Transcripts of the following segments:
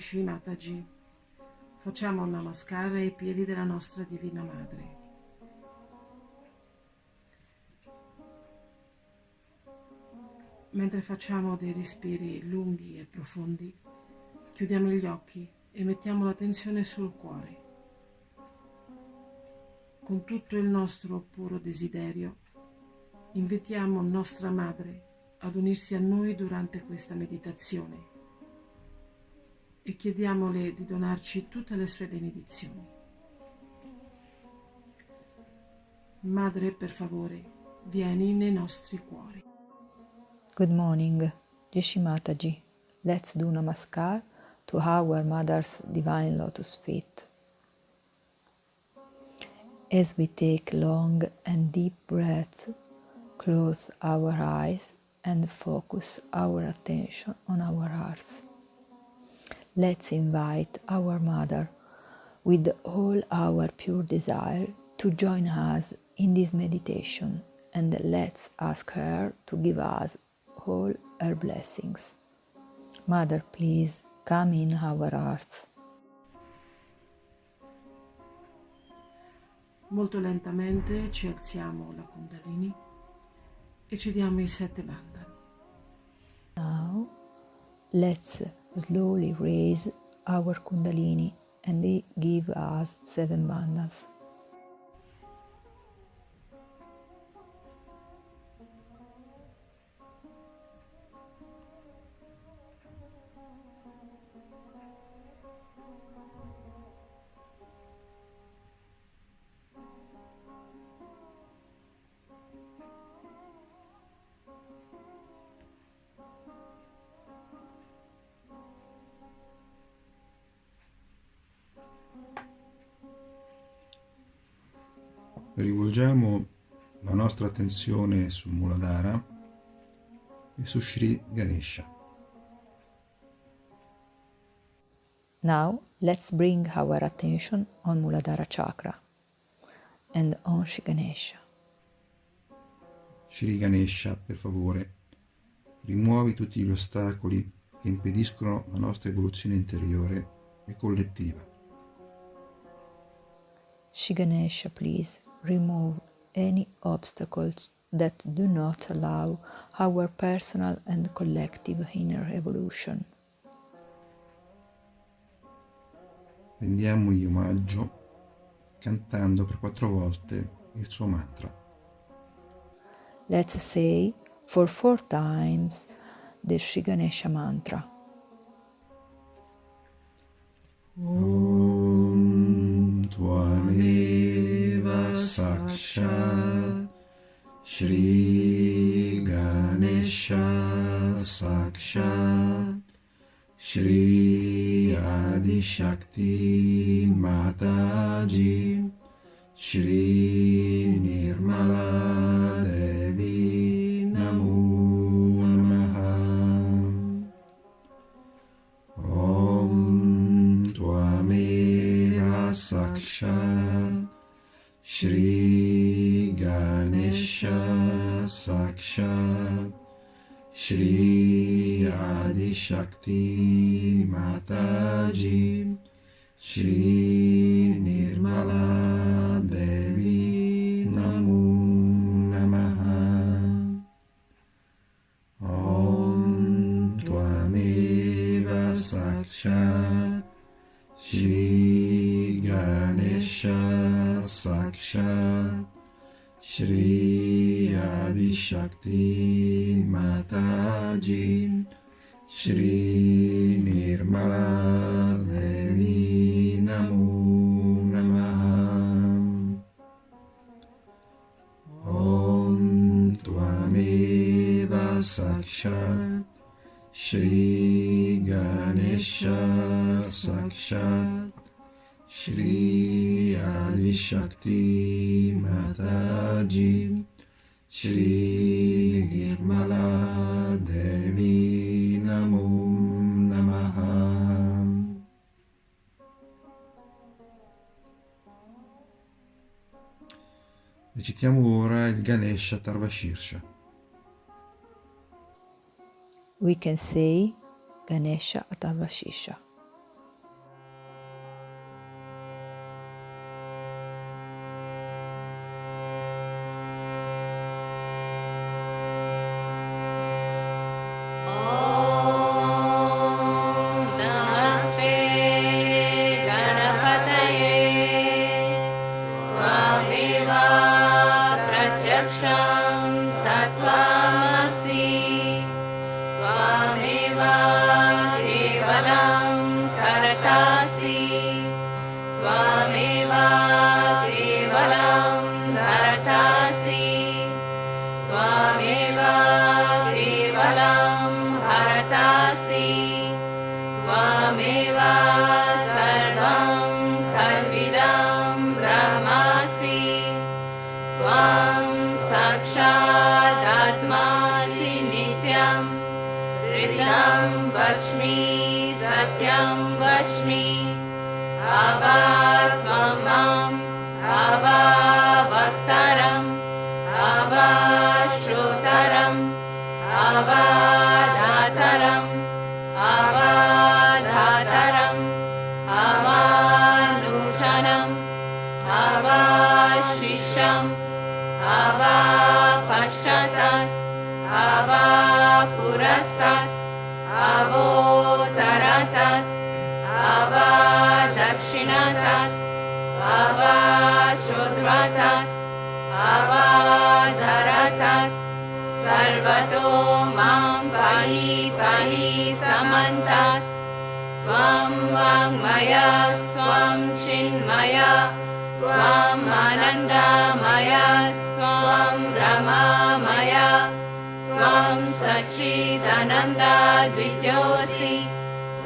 Shri Mataji, facciamo un namaskar ai piedi della nostra Divina Madre. Mentre facciamo dei respiri lunghi e profondi, chiudiamo gli occhi e mettiamo l'attenzione sul cuore. Con tutto il nostro puro desiderio, invitiamo nostra Madre ad unirsi a noi durante questa meditazione e chiediamole di donarci tutte le sue benedizioni. Madre, per favore, vieni nei nostri cuori. Good morning, Rishi Mataji. Let's do Namaskar to our Mother's Divine Lotus Feet. As we take long and deep breaths, close our eyes and focus our attention on our hearts. Let's invite our Mother with all our pure desire to join us in this meditation, and let's ask her to give us all her blessings. Mother, please come in our hearts. Molto lentamente ci alziamo la Kundalini e ci diamo i 7 bandhan. Now, let's slowly raise our Kundalini and give us 7 bandhas. Rivolgiamo la nostra attenzione sul Muladhara e su Shri Ganesha. Now, let's bring our attention on Muladhara Chakra and on Shri Ganesha. Shri Ganesha, per favore, rimuovi tutti gli ostacoli che impediscono la nostra evoluzione interiore e collettiva. Shri Ganesha, please remove any obstacles that do not allow our personal and collective inner evolution. Rendiamogli omaggio cantando per 4 volte il suo mantra. Let's say for 4 times the Shri Ganesha mantra. Om Tvameva Sakshat Shri Ganesha Sakshat Shri Adi Shakti Mataji Shri Nirmala Devi Namo Namaha. Om Tvameva Sakshat Shri Ganesha Sakshat Shri Adi Shakti Mataji Shri Nirmala Devi Namo Namaha. Om Tvameva Sakshat Shri Ganesha Sakshat Shri Adi Shakti Mataji Shri Nirmala Devi Namo Namaha. Om Tvameva Sakshat Shri Ganesha Sakshat Shri Adi Shakti Mataji Shri Nirmala Devi Namo Namaha. Recitiamo ora il Ganesha Tarvashirsha. We can say Ganesha Atavashisha. hartasi Tvameva kevalam dharatasi Tvameva kevalam hartasi Tvameva sarvam kalvidam brahmasi Tvam sakshat atmasi nityam Hridam vachmi satyam vachmi Avatvam avavaktaram avashrotaram avadataram avadhataram avanushanam avashisham avapashchatat avapurastat avotaratat avadakshinatat avachodvatat avadharatat sarvato mam pahi pahi samantat Tvam vangmaya svam chinmaya Tvam anandamaya svam brahmamaya Tvam sachidananda dvityosi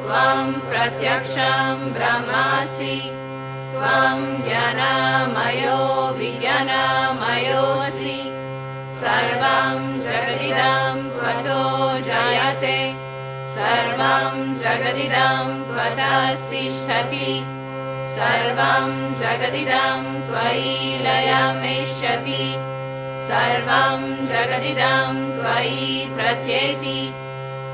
Tvam pratyaksham brahmasi Tvam jnanamayo vijnanamayosi Sarvam jagadidam tvato jayate Sarvam jagadidam tvatastishtati Sarvam jagadidam tvai layameshyati Sarvam jagadidam tvai pratyeti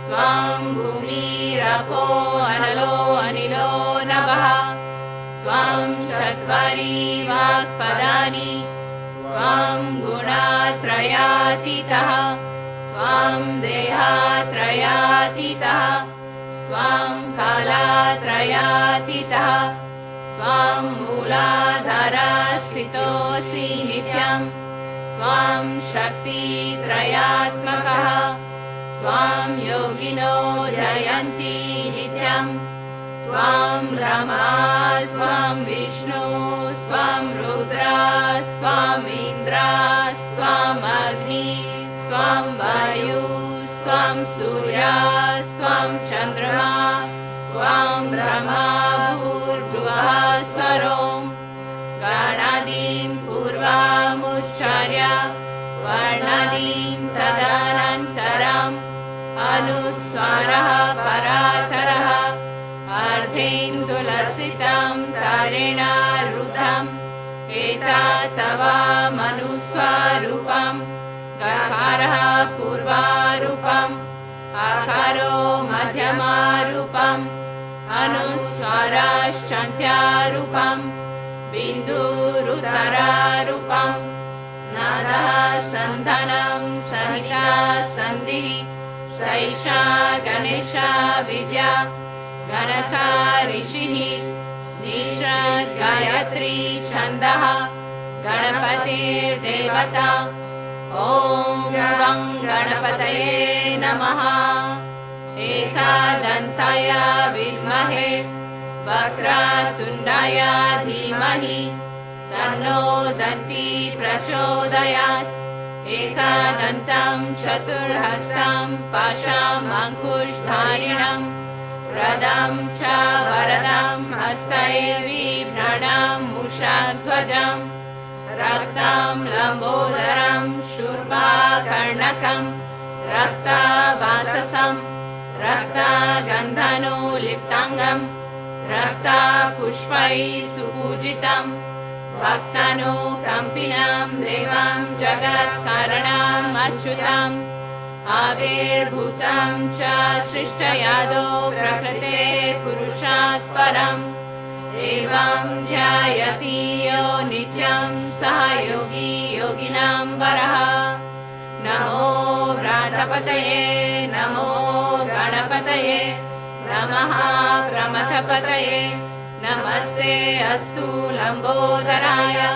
Tvam bhumirapo analo anilo nabha Tvam chatvari vakpadani Tvam gunatrayatitaha Tvam dehatrayatitaha Tvam kalatrayatitaha Tvam mooladharasthitosi nityam Tvam shakti trayatmakaha Tvam yogino jayanti nityam Tvam Brahma Swam Vishnu Swam Rudra Swam Indra Swam Agni Swam Vayu Swam Surya Swam Chandrama Swam Brahma Bhurvah Swarom Ganadim Purvamucharya Varnadim Tadanantaram Anuswaraha Parataraha Ardhendulasitam Tarena Rudham Etatava Manuswarupam Gakaraha Purvarupam Akaro Madhyamarupam Anuswarashchantyarupam Bindurutararupam Nada Sandhanam Sahita Sandhi Saisha Ganesha Vidya Ganaka Rishihi Nishad Gayatri Chandaha Ganapatir Devata Om Gam Ganapataye Namaha Ekadantaya Vidmahe Vakratundaya Dhimahi Tanno Danti Prachodayat Ekadantam Chaturhastam Pasham Ankushdharinam Radam cha varadam hastaivi pranam mushadhvajam Raktam lambodaram shurva karnakam Rakta vasasam Rakta gandhano liptangam Rakta pushpai supujitam Bhaktano kampinam devam jagat karanam achyutam Avirbhutam cha srishtayado prakrite purushat param Evam dhyayati yo nityam sahayogi yoginam varaha Namo Vratapataye Namo Ganapataye Namaha Pramathapataye Namaste astu Lambodharaya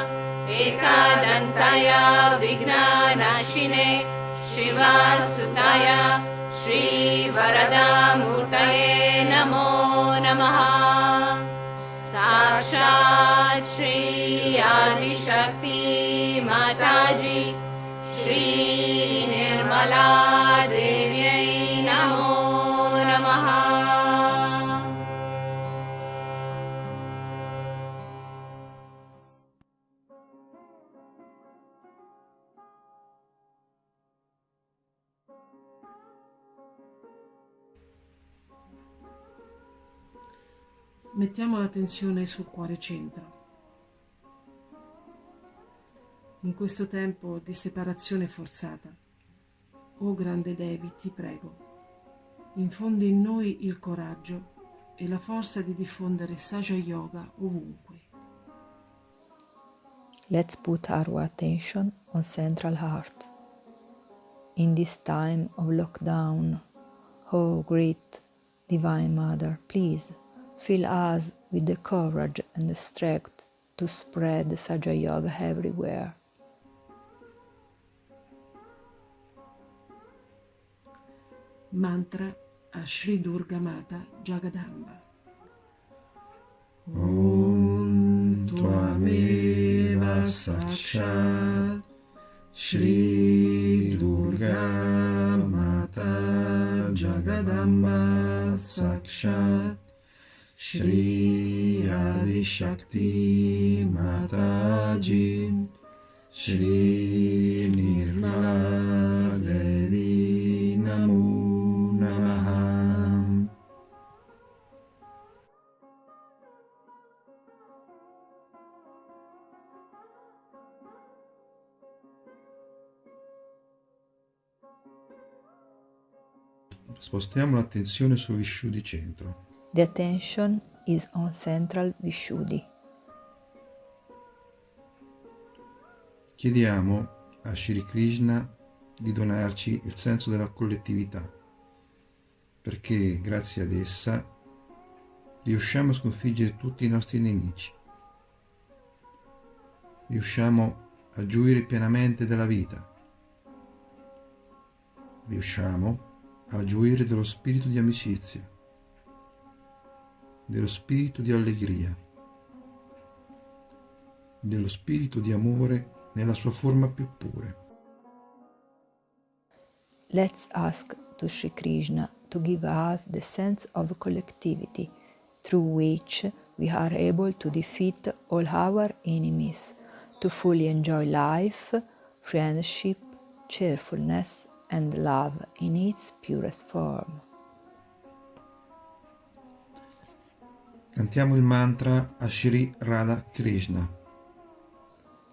Ekadantaya Vignanashine Shiva Sutaya Shri Varada Murtaye Namo Namaha Shakti Mataji, Shri Nirmala Devyai Namo Namaha. Mettiamo l'attenzione sul cuore centro. In questo tempo di separazione forzata, o grande Devi, ti prego, infondi in noi il coraggio e la forza di diffondere Saja Yoga ovunque. Let's put our attention on Central Heart. In this time of lockdown, oh great Divine Mother, please fill us with the courage and the strength to spread Saja Yoga everywhere. Mantra a Sri Durga Mata Jagadamba. Om Tvameva Sakshat Shri Durga Mata Jagadamba Sakshat Shri Adi Shakti Mataji Shri Nirmala Devi Namo Namaha. Spostiamo l'attenzione sul Vishuddhi centro. The attention is on Central Vishuddhi. Chiediamo a Shri Krishna di donarci il senso della collettività, perché grazie ad essa riusciamo a sconfiggere tutti i nostri nemici. Riusciamo a gioire pienamente della vita. Riusciamo a gioire dello spirito di amicizia, dello spirito di allegria, dello spirito di amore nella sua forma più pure. Let's ask to Sri Krishna to give us the sense of collectivity through which we are able to defeat all our enemies, to fully enjoy life, friendship, cheerfulness and love in its purest form. Cantiamo il mantra a Shri Radha Krishna.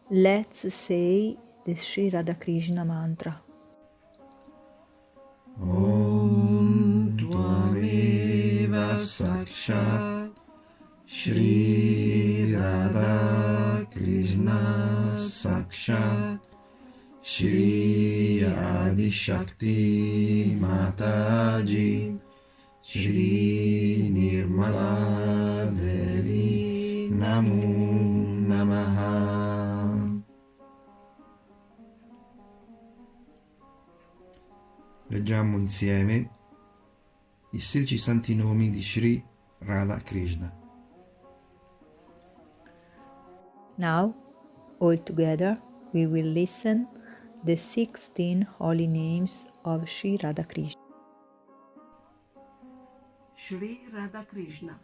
Let's say the Sri Radha Krishna mantra. Om Tvameva Sakshat Shri Radha Krishna Sakshat Shri Adi Shakti Mataji Shri Nirmala Devi Namo Namaha. Leggiamo insieme i 16 santi nomi di Shri Radha Krishna. Now, all together, we will listen the 16 holy names of Sri Radha Krishna. Shri Radha Krishna.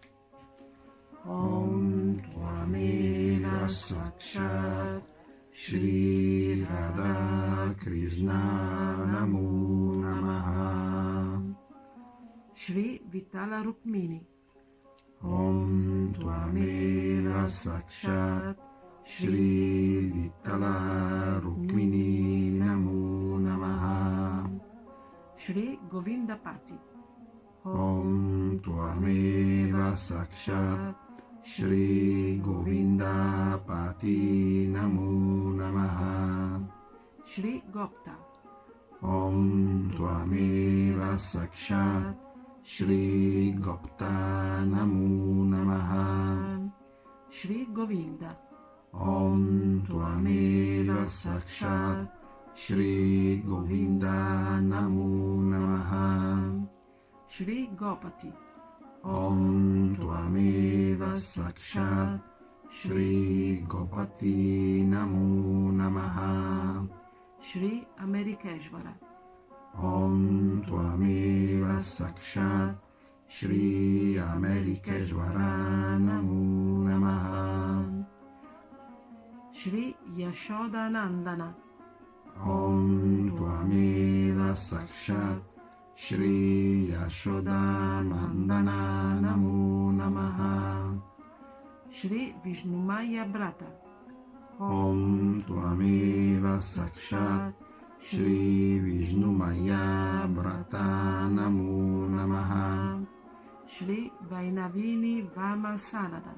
Om Tvameva Sakshat Shri Radha Krishna Namo Namaha. Shri Vitala Rukmini. Om Tvameva Sakshat Shri Vittala Rukmini Namo Namaha. Shri Govinda Pati. Om Tvameva Sakshat Shri Govinda Pati Namo Namaha. Shri Gopta. Om Tvameva Sakshat Shri Gopta Namo Namaha. Shri Govinda. Om Tvameva Sakshat Shri Govinda Namo Namaha. Shri Gopati. Om Tvameva Sakshat Shri Gopati Namo Namaha. Shri Amerikeshvara. Om Tvameva Sakshat Shri Amerikeshvara Namo Namaha. Shri Yashodanandana. Om Tvameva Sakshat Shri Yashodanandana Namo Namaha. Shri Vishnumaya Brata. Om Tvameva Sakshat Shri Vishnumaya Brata Namo Namaha. Shri Vainavini Vama Sanada.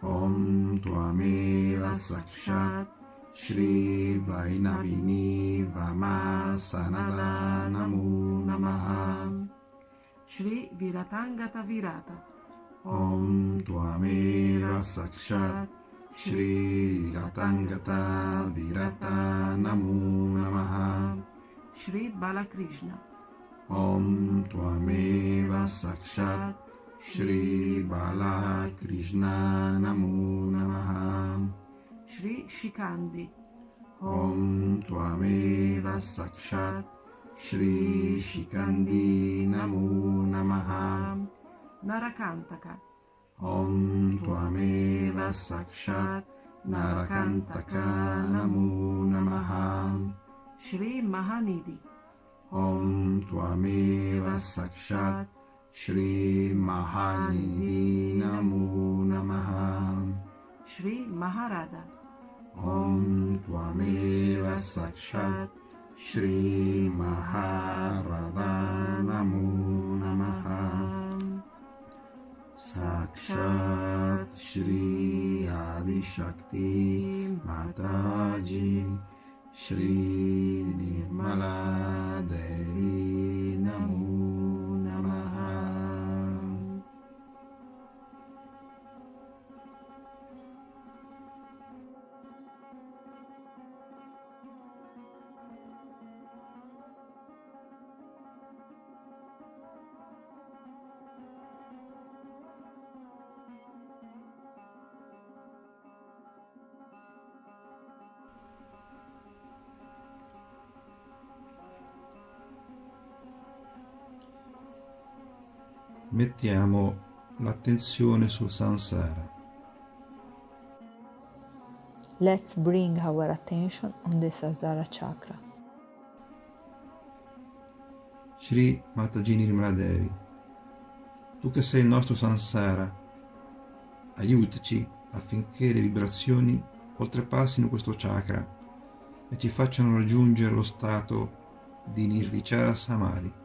Om Tvameva Sakshat Shri Vainavini Vama Sanada Namo Namaha. Shri Viratangata Virata. Om Tvameva Sakshat Shri Viratangata Virata Namo Namaha. Shri Balakrishna. Om Tvameva Sakshat Shri Balakrishna Namo Namaha. Shri Shikandi. Om Tvameva Sakshat Shri Shikandi Namo Namaha. Narakantaka. Om Tvameva Sakshat Narakantaka Namo Namaha. Shri Mahanidhi. Om Tvameva Sakshat Shri Mahanidhi Namo Namaha. Shri Maharada. Om Tvameva Sakshat Shri Maharada Namo Namaha. Sakshat Shri Adi Shakti Mataji Shri Nirmala Devi Namo Namaha. Mettiamo l'attenzione sul samsara. Let's bring our attention on the Sahasrara chakra. Shri Mataji Nirmala Devi, tu che sei il nostro samsara, aiutaci affinché le vibrazioni oltrepassino questo chakra e ci facciano raggiungere lo stato di Nirvichara Samadhi.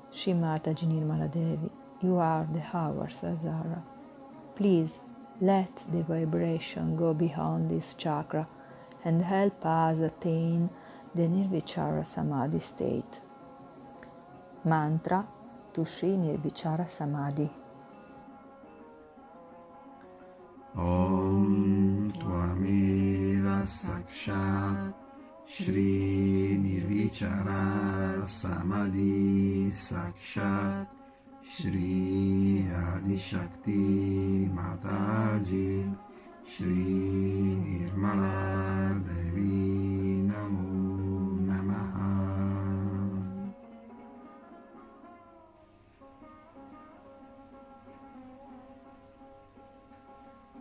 Shri Mataji Nirmala Devi, you are the our Sahasrara. Please let the vibration go beyond this chakra and help us attain the Nirvichara Samadhi state. Mantra to Shri Nirvichara Samadhi. Om Tvameva Sakshat Shri Nirvichara Samadhi Sakshat Shri Adi Shakti Mataji Shri Nirmala Devi Namo Namaha.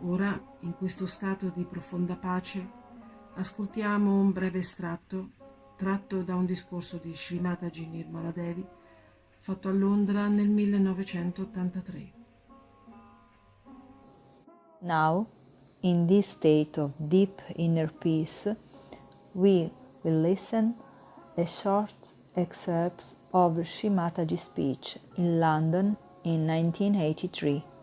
Ora, in questo stato di profonda pace, ascoltiamo un breve estratto tratto da un discorso di Shri Mataji Nirmala Devi fatto a Londra nel 1983. Now, in this state of deep inner peace, we will listen a short excerpt of Shri Mataji's speech in London in 1983.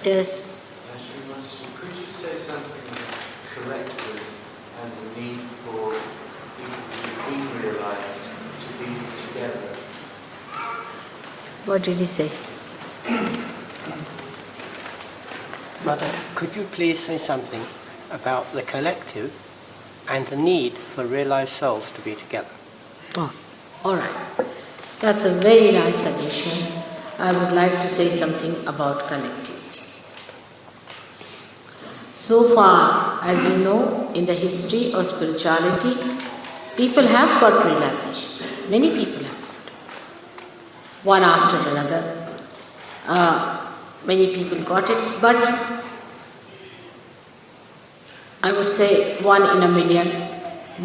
Yes. Could you say something correctly and the need for people to be realized to be together? What did he say? Mother, could you please say something about the collective and the need for realized souls to be together? Oh, all right. That's a very nice suggestion. I would like to say something about collectivity. So far, as you know, in the history of spirituality, people have got realization. Many people have got. One after another. Many people got it, but I would say 1 in a million,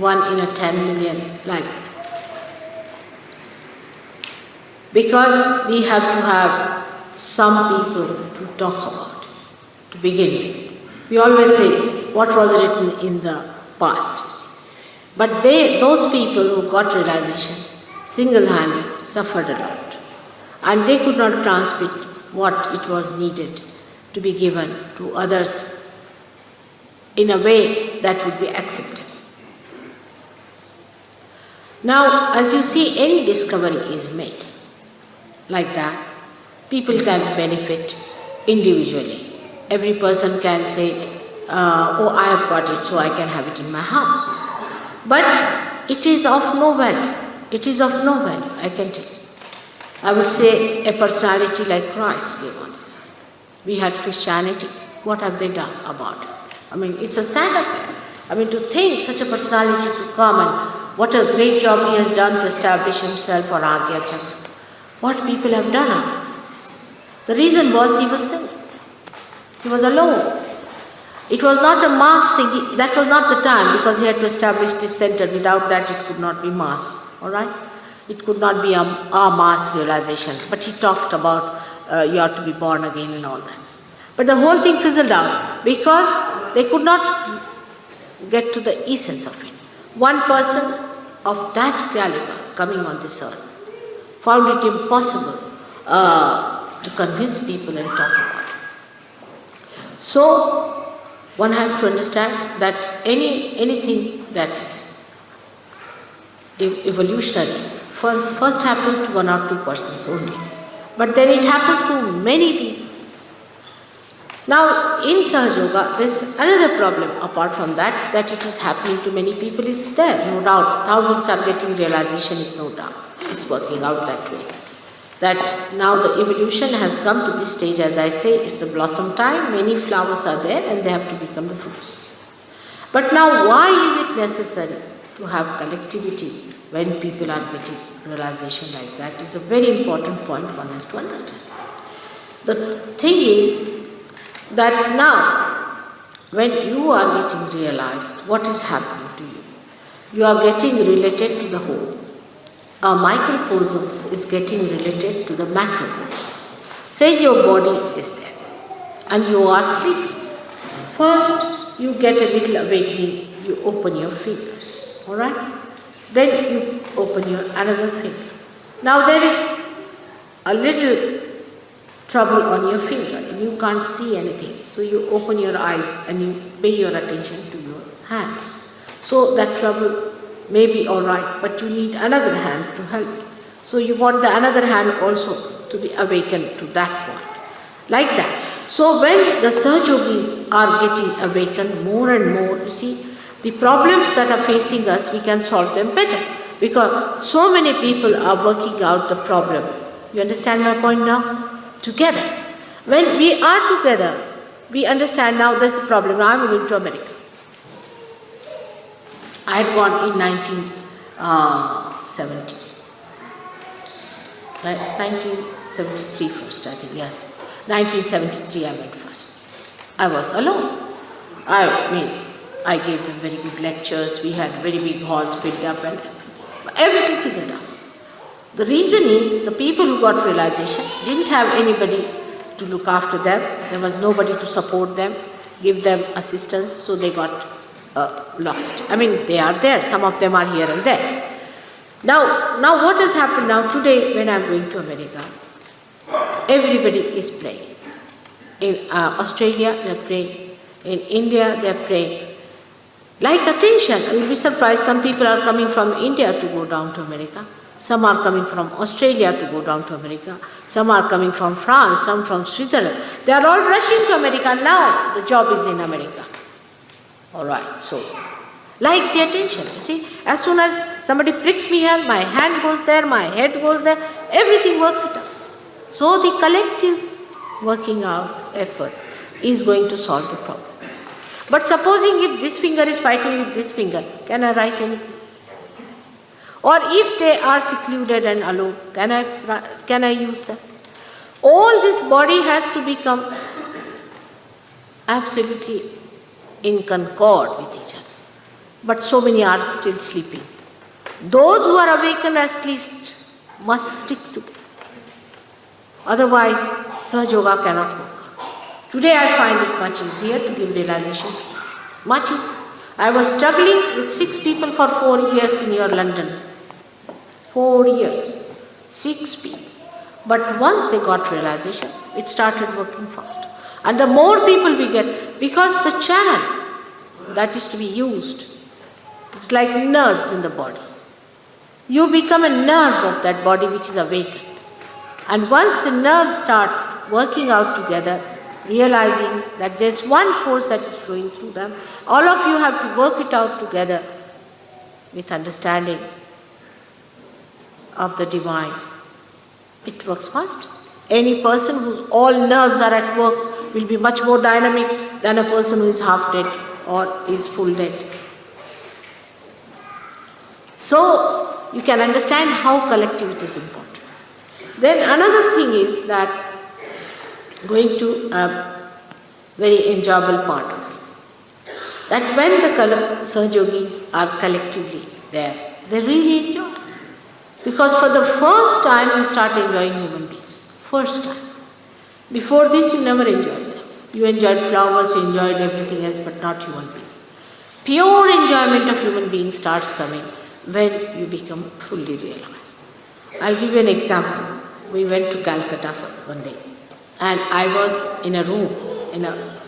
1 in a 10 million, like that. Because we have to have some people to talk about, to begin with. We always say, what was written in the past? But those people who got realization, single-handed, suffered a lot. And they could not transmit what it was needed to be given to others in a way that would be accepted. Now, as you see, any discovery is made like that. People can benefit individually. Every person can say, oh, I have got it, so I can have it in my house. But it is of no value. It is of no value, I can tell you. I would say a personality like Christ gave on this. We had Christianity. What have they done about it? I mean, it's a sad affair. I mean, to think such a personality to come and what a great job he has done to establish himself on Agya Chakra. What people have done after this. The reason was he was single. He was alone. It was not a mass thing. That was not the time because he had to establish this center. Without that, it could not be mass. All right? It could not be a mass realization. But he talked about you have to be born again and all that. But the whole thing fizzled out because they could not get to the essence of it. One person of that caliber coming on this earth found it impossible to convince people and talk about it. So one has to understand that anything that is evolutionary first happens to 1 or 2 persons only. But then it happens to many people. Now, in Sahaja Yoga, there's another problem apart from that it is happening to many people is there, no doubt. Thousands are getting realization is no doubt. It's working out that way. That now the evolution has come to this stage, as I say, it's the blossom time, many flowers are there and they have to become the fruits. But now why is it necessary to have collectivity when people are getting realization like that is a very important point one has to understand. The thing is that now when you are getting realized, what is happening to you? You are getting related to the whole. A microcosm is getting related to the macrocosm. Say your body is there and you are sleeping. First you get a little awakening, you open your fingers, alright? Then you open your another finger. Now there is a little trouble on your finger and you can't see anything. So you open your eyes and you pay your attention to your hands. So that trouble may be alright, but you need another hand to help you. So you want the another hand also to be awakened to that point. Like that. So when the Sahaja Yogis are getting awakened more and more, you see, the problems that are facing us, we can solve them better. Because so many people are working out the problem. You understand my point now? Together. When we are together, we understand now there's a problem. Now I'm going to America. I had gone in 1970. It's 1973 first, I think, yes. 1973 I went first. I was alone. I gave them very good lectures. We had very big halls built up and everything fizzled out. The reason is the people who got realization didn't have anybody to look after them. There was nobody to support them, give them assistance, so they got lost. I mean, they are there. Some of them are here and there. Now what has happened now? Today, when I'm going to America, everybody is praying. In Australia, they're praying. In India, they're praying. Like attention. You'll be surprised, some people are coming from India to go down to America. Some are coming from Australia to go down to America. Some are coming from France, some from Switzerland. They are all rushing to America now. The job is in America. All right, so like the attention. You see, as soon as somebody pricks me here, my hand goes there, my head goes there, everything works it out. So the collective working out effort is going to solve the problem. But supposing if this finger is fighting with this finger, can I write anything? Or if they are secluded and alone, can I use that? All this body has to become absolutely in concord with each other. But so many are still sleeping. Those who are awakened at least must stick together. Otherwise, Sahaja Yoga cannot work. Today I find it much easier to give realization. Much easier. I was struggling with 6 people for 4 years in your London. 4 years. 6 people. But once they got realization, it started working faster. And the more people we get, because the channel that is to be used, it's like nerves in the body. You become a nerve of that body which is awakened. And once the nerves start working out together, realizing that there's one force that is flowing through them, all of you have to work it out together with understanding of the divine. It works fast. Any person whose all nerves are at work will be much more dynamic than a person who is half dead or is full dead. So you can understand how collectivity is important. Then another thing is that going to a very enjoyable part of it, that when the Sahaja Yogis are collectively there, they really enjoy. Because for the first time you start enjoying human beings. First time. Before this you never enjoyed them. You enjoyed flowers, you enjoyed everything else, but not human beings. Pure enjoyment of human beings starts coming when you become fully realized. I'll give you an example. We went to Calcutta for one day, and I was in a room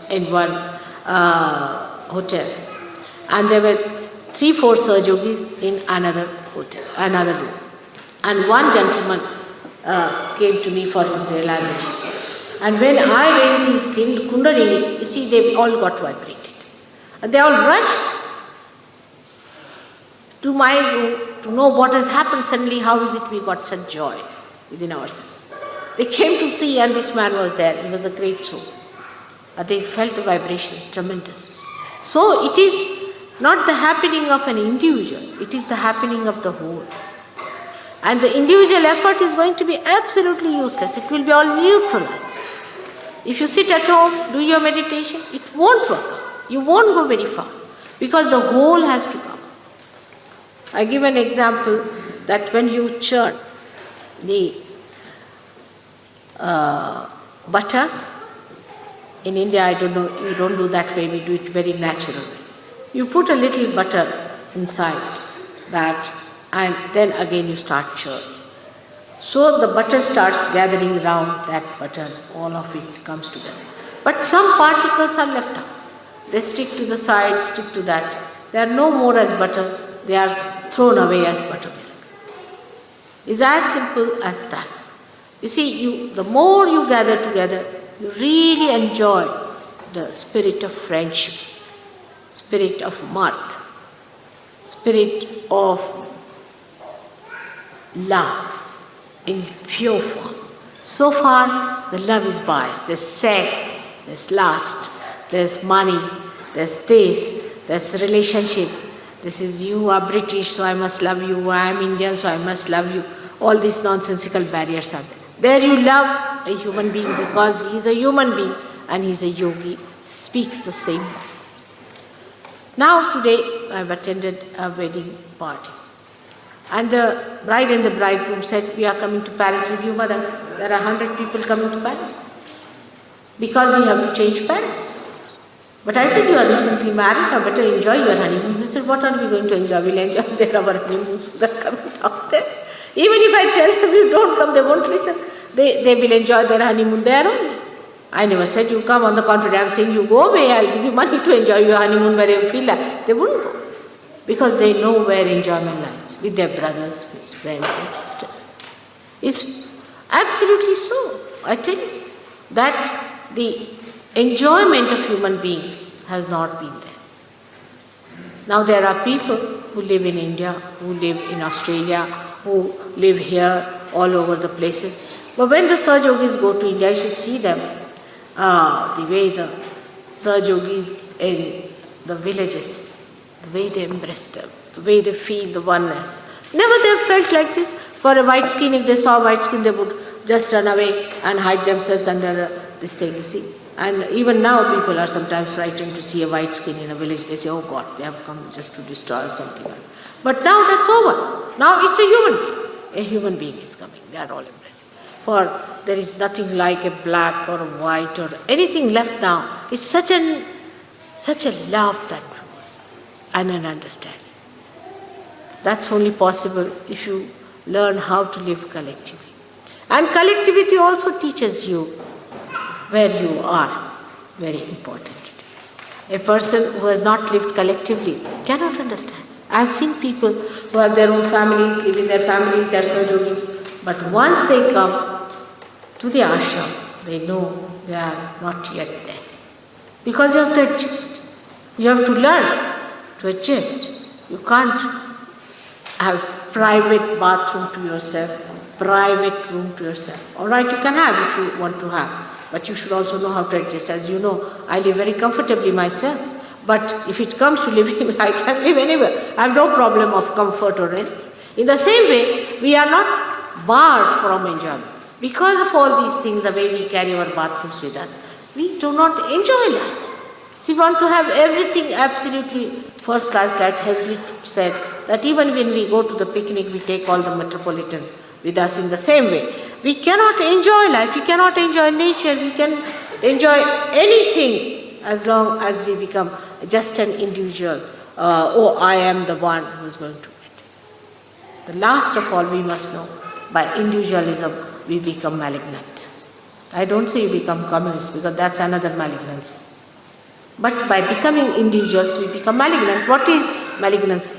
in one hotel, and there were 3-4 Sahaja Yogis in another room, and one gentleman came to me for his realization. And when I raised his kundalini, you see, they all got vibrated, and they all rushed to my room to know what has happened suddenly. How is it we got such joy within ourselves? They came to see, and this man was there. He was a great soul. They felt the vibrations, tremendous. So it is not the happening of an individual, it is the happening of the whole. And the individual effort is going to be absolutely useless. It will be all neutralized. If you sit at home, do your meditation, it won't work out. You won't go very far, because the whole has to come. I give an example that when you churn the butter, in India I don't know, you don't do that way, we do it very naturally. You put a little butter inside that, and then again you start churning. So the butter starts gathering around that butter, all of it comes together. But some particles are left out. They stick to the side, stick to that. They are no more as butter, they are thrown away as buttermilk. It's as simple as that. You see, the more you gather together, you really enjoy the spirit of friendship, spirit of mirth, spirit of love in pure form. So far, the love is biased. There's sex, there's lust, there's money, there's this, there's relationship. This is, you are British, so I must love you. I am Indian, so I must love you. All these nonsensical barriers are there. There you love a human being because he is a human being and he is a yogi, speaks the same way. Now today I have attended a wedding party. And the bride and the bridegroom said, we are coming to Paris with you, mother. There are 100 people coming to Paris. Because we have to change Paris. But I said, you are recently married, now better enjoy your honeymoon. They said, what are we going to enjoy? We'll enjoy their our honeymoons. They're coming down there. Even if I tell them you don't come, they won't listen. They will enjoy their honeymoon there only. I never said you come, on the contrary, I'm saying you go away, I'll give you money to enjoy your honeymoon where you feel like. They wouldn't go. Because they know where enjoyment lies. with their brothers, with friends and sisters. It's absolutely so. I tell you that the enjoyment of human beings has not been there. Now there are people who live in India, who live in Australia, who live here all over the places. But when the Sahaja Yogis go to India, you should see them. The way the Sahaja Yogis in the villages, the way they embrace them, the way they feel the oneness. Never they have felt like this. For a white skin, if they saw a white skin, they would just run away and hide themselves under this thing, you see. And even now people are sometimes frightened to see a white skin in a village. They say, oh God, they have come just to destroy something. But now that's over. Now it's a human being. A human being is coming. They are all embracing. For there is nothing like a black or a white or anything left now. It's such a love that grows and an understanding. That's only possible if you learn how to live collectively. And collectivity also teaches you where you are. Very important. A person who has not lived collectively cannot understand. I've seen people who have their own families, live in their families, they are Sahaja Yogis, but once they come to the ashram, they know they are not yet there. Because you have to adjust. You have to learn to adjust. You can't have private bathroom to yourself, private room to yourself. All right, you can have if you want to have. But you should also know how to adjust. As you know, I live very comfortably myself. But if it comes to living, I can live anywhere. I have no problem of comfort or anything. In the same way, we are not barred from enjoyment. Because of all these things, the way we carry our bathrooms with us, we do not enjoy life. So we want to have everything absolutely first class. That Hesley said that even when we go to the picnic, we take all the metropolitan with us in the same way. We cannot enjoy life, we cannot enjoy nature, we can enjoy anything as long as we become just an individual. I am the one who is going to it. The last of all, we must know, by individualism, we become malignant. I don't say you become communist, because that's another malignancy. But by becoming individuals, we become malignant. What is malignancy?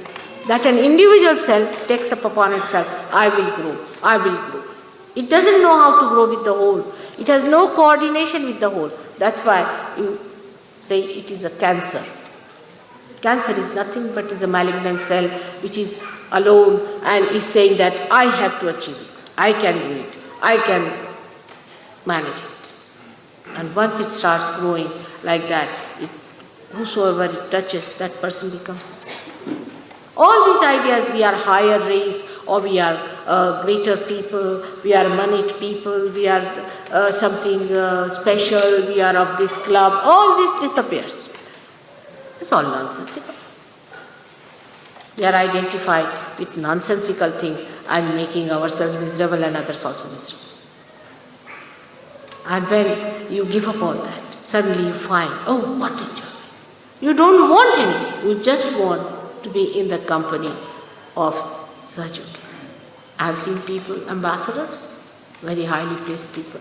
That an individual self takes up upon itself, I will grow, I will grow. It doesn't know how to grow with the whole. It has no coordination with the whole. That's why you say it is a cancer. Cancer is nothing but is a malignant cell which is alone and is saying that I have to achieve it. I can do it. I can manage it. And once it starts growing like that, whosoever it touches, that person becomes the same. All these ideas, we are higher race, or we are greater people, we are moneyed people, we are something special, we are of this club, all this disappears. It's all nonsensical. We are identified with nonsensical things and making ourselves miserable and others also miserable. And when you give up all that, suddenly you find, oh, what enjoyment. You don't want anything, you just want to be in the company of Sahaja Yogis. I have seen people, ambassadors, very highly placed people,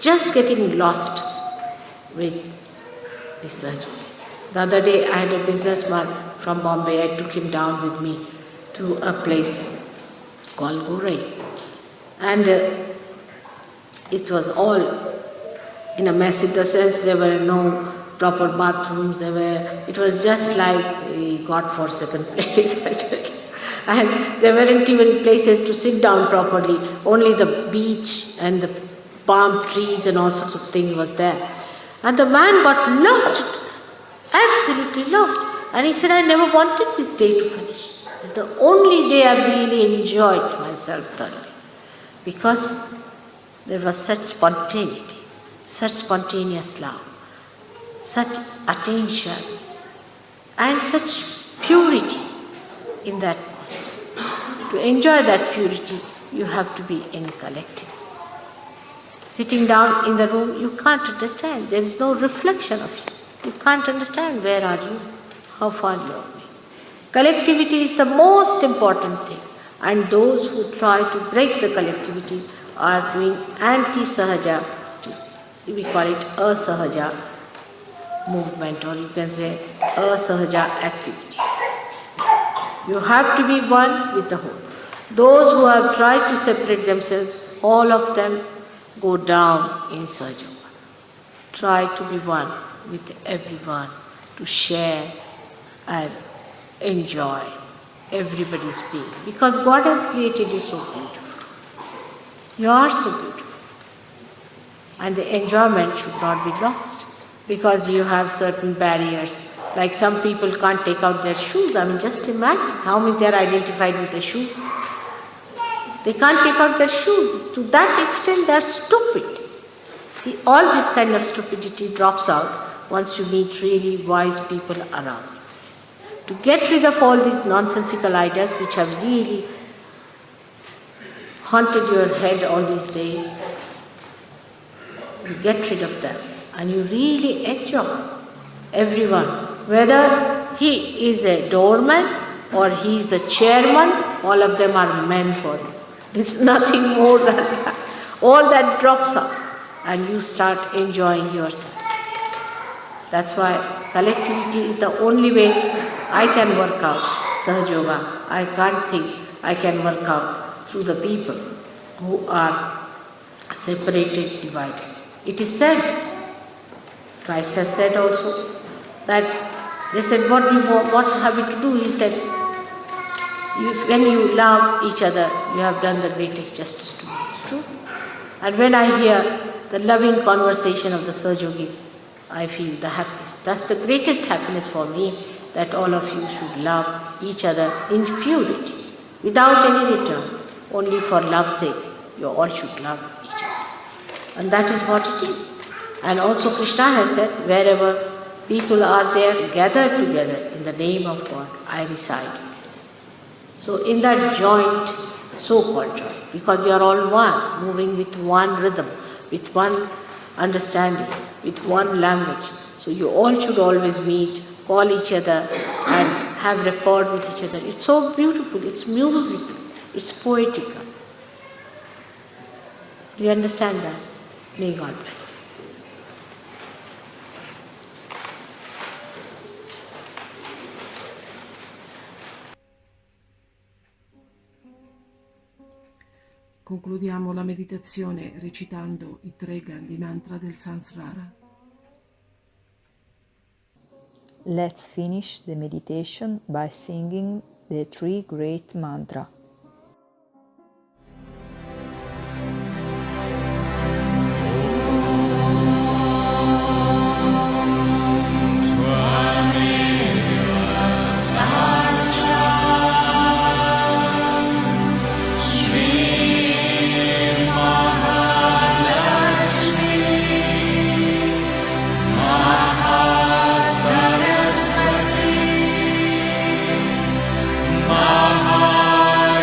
just getting lost with the Sahaja Yogis. The other day I had a businessman from Bombay, I took him down with me to a place called Gorai. And it was all in a mess, in the sense there were no proper bathrooms, it was just like a God-forsaken place. And there weren't even places to sit down properly, only the beach and the palm trees and all sorts of things was there. And the man got lost, absolutely lost. And he said, I never wanted this day to finish. It's the only day I really enjoyed myself thoroughly. Because there was such spontaneity, such spontaneous love, such attention and such purity in that atmosphere. To enjoy that purity, you have to be in collective. Sitting down in the room, you can't understand. There is no reflection of you. You can't understand where are you, how far you are going. Collectivity is the most important thing. And those who try to break the collectivity are doing anti-sahaja, we call it asahaja movement, or you can say asahaja activity. You have to be one with the whole. Those who have tried to separate themselves, all of them go down in Sahaja Yoga. Try to be one with everyone, to share and enjoy everybody's being. Because God has created you so beautiful. You are so beautiful. And the enjoyment should not be lost. Because you have certain barriers. Like some people can't take out their shoes. I mean, just imagine how many they are identified with the shoes. They can't take out their shoes. To that extent, they are stupid. See, all this kind of stupidity drops out once you meet really wise people around. To get rid of all these nonsensical ideas which have really haunted your head all these days, you get rid of them and you really enjoy everyone. Whether he is a doorman or he is the chairman, all of them are men for you. It's nothing more than that. All that drops out and you start enjoying yourself. That's why collectivity is the only way I can work out Sahaja Yoga. I can't think I can work out through the people who are separated, divided. It is said, Christ has said also, that they said, what have you to do? He said, when you love each other, you have done the greatest justice to me. It's true. And when I hear the loving conversation of the Sahaja Yogis, I feel the happiest. That's the greatest happiness for me, that all of you should love each other in purity, without any return. Only for love's sake, you all should love each other. And that is what it is. And also Krishna has said, wherever people are there, gathered together in the name of God, I reside. So in that joint, so-called joint, because you are all one, moving with one rhythm, with one understanding, with one language. So you all should always meet, call each other and have rapport with each other. It's so beautiful, it's musical, it's poetical. Do you understand that? May God bless. Concludiamo la meditazione recitando i 3 Gandhi mantra del Samsara. Let's finish the meditation by singing the 3 great mantra. Maha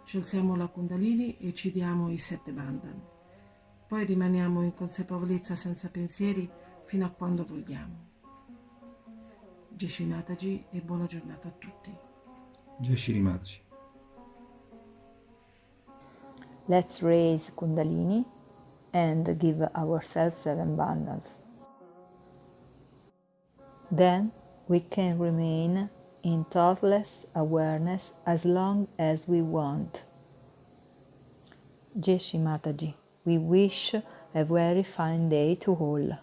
ci alziamo la Kundalini e ci diamo i 7 bandhan. Poi rimaniamo in consapevolezza senza pensieri fino a quando vogliamo. Jai Shri Mataji e buona giornata a tutti. Jai Shri Mataji. Let's raise Kundalini and give ourselves 7 bandhans. Then we can remain in thoughtless awareness as long as we want. Jai Shri Mataji. We wish a very fine day to all.